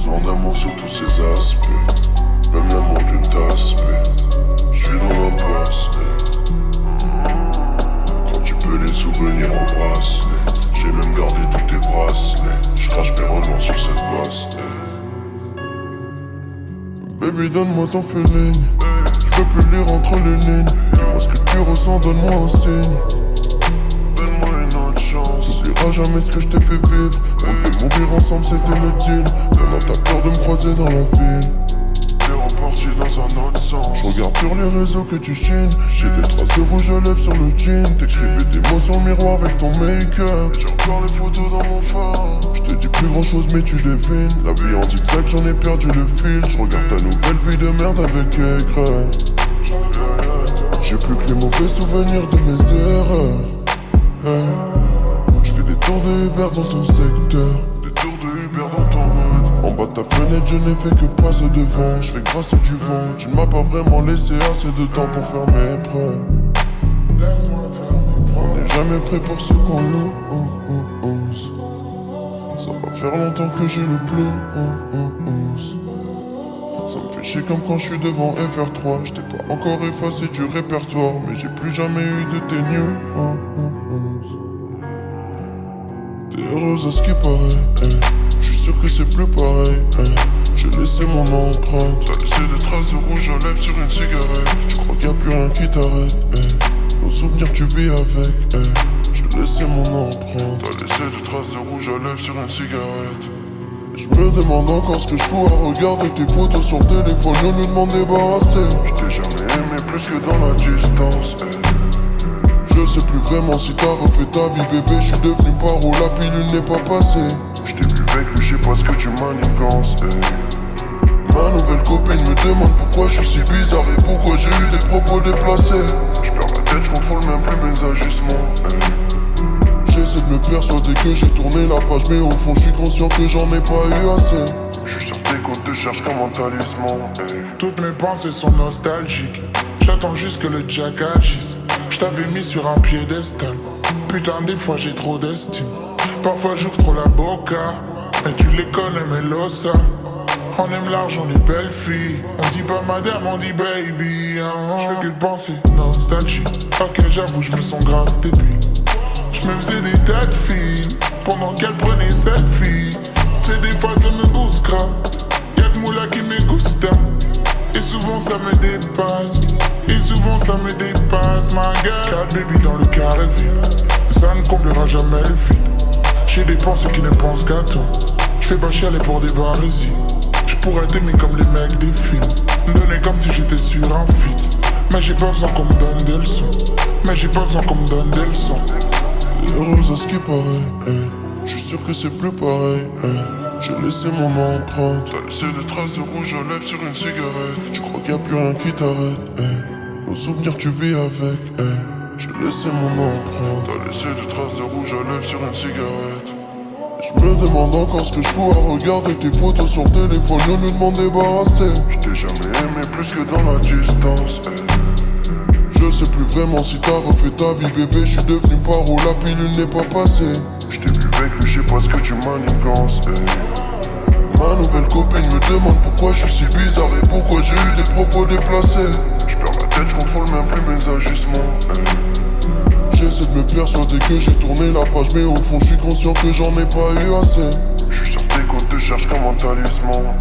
besoin d'amour sur tous ses aspects. Même l'amour d'une tasse, mais je suis dans l'impasse. Quand tu peux les souvenirs en bracelet, j'ai même gardé tous tes bracelets. Je crache mes remords sur cette basse. Baby, donne-moi ton feeling. Je peux plus lire entre les lignes. Dis-moi ce que tu ressens, donne-moi un signe. Donne-moi une autre chance. T'oublieras jamais ce que je t'ai fait vivre. On devait mourir ensemble, c'était le deal. Maintenant t'as peur de me croiser dans la ville. T'es reparti dans un autre sens. Je regarde sur les réseaux que tu chines. J'ai des traces de rouge à lèvres sur le jean. T'écrivais des mots sur le miroir avec ton make-up. J'ai encore les photos dans mon phone. Je te dis plus grand chose mais tu devines. La vie en zigzag, j'en ai perdu le fil. Je regarde ta nouvelle vie de merde avec aigreur. J'ai plus que les mauvais souvenirs de mes erreurs. Je fais des tours de Uber dans ton secteur. Des tours de Uber dans ton hood. En bas de ta fenêtre, je n'ai fait que passer devant. Je fais grâce du vent. Tu ne m'as pas vraiment laissé assez de temps pour faire mes preuves. On n'est jamais prêt pour ce qu'on lose. Ça va faire longtemps que j'ai le blues. Ça me fait chier comme quand je suis devant FR3. J't'ai pas encore effacé du répertoire, mais j'ai plus jamais eu de tes news. T'es heureuse à ce qui paraît, je suis sûr que c'est plus pareil. J'ai laissé mon empreinte. T'as laissé des traces de rouge à lèvres sur une cigarette. Tu crois qu'il y a plus rien qui t'arrête, nos souvenirs tu vis avec, j'ai laissé mon empreinte. T'as laissé des traces de rouge à lèvres sur une cigarette. Je me demande encore ce que je fous à regarder tes photos sur le téléphone au lieu de m'en débarrasser. Je t'ai jamais aimé plus que dans la distance. Je sais plus vraiment si t'as refait ta vie bébé. Je suis devenu paro, la pilule n'est pas passée. Je t'ai vu avec lui, je sais pas ce que tu manigances. Ma nouvelle copine me demande pourquoi je suis si bizarre et pourquoi j'ai eu des propos déplacés. Je perds ma tête, je contrôle même plus mes agissements. J'essaie de me persuader que j'ai tourné la page, mais au fond je suis conscient que j'en ai pas eu assez. Je suis sur tes côtes, te cherche comme un talisman. Toutes mes pensées sont nostalgiques. J'attends juste que le jack agisse. Je t'avais mis sur un piédestal. Putain, des fois j'ai trop d'estime. Parfois j'ouvre trop la boca. Mais tu les connais, mes losa. On aime l'argent, les belles filles. On dit pas madame, on dit baby. Je fais que de penser, nostalgie. Ok, j'avoue, je me sens grave débile. Je me faisais des tas de filles pendant qu'elles prenaient selfie. Tu sais, des fois ça me booste grave. Y'a que moula qui me gusta. Et souvent ça me dépasse. Et souvent ça me dépasse, ma gueule. 4 baby dans le carré vide. Ça ne comblera jamais le vide. J'ai des pensées qui ne pensent qu'à toi. Je fais pas chialer pour des barésies. Je pourrais t'aimer comme les mecs des films. Me donner comme si j'étais sur un feat. Mais j'ai pas besoin qu'on me donne des leçons. Mais j'ai pas besoin qu'on me donne des leçons. T'es heureuse à ce qui paraît, je suis sûr que c'est plus pareil, j'ai laissé mon empreinte. T'as laissé des traces de rouge à lèvres sur une cigarette. Tu crois qu'il y a plus rien qui t'arrête, nos souvenirs tu vis avec, j'ai laissé mon empreinte. T'as laissé des traces de rouge à lèvres sur une cigarette. Je me demande encore ce que je fous à regarder tes photos sur le téléphone au lieu de m'en débarrasser. Je t'ai jamais aimé plus que dans la distance. Je sais plus vraiment si t'as refait ta vie bébé. Je suis devenu paro, la pilule n'est pas passée. Je t'ai vu avec lui, je sais pas ce que tu manigances. Ma nouvelle copine me demande pourquoi je suis si bizarre et pourquoi j'ai eu des propos déplacés. Je perds ma tête, je contrôle même plus mes agissements. J'essaie de me persuader que j'ai tourné la page, mais au fond je suis conscient que j'en ai pas eu assez. Je suis sur tes côtes, te cherche comme un talisman.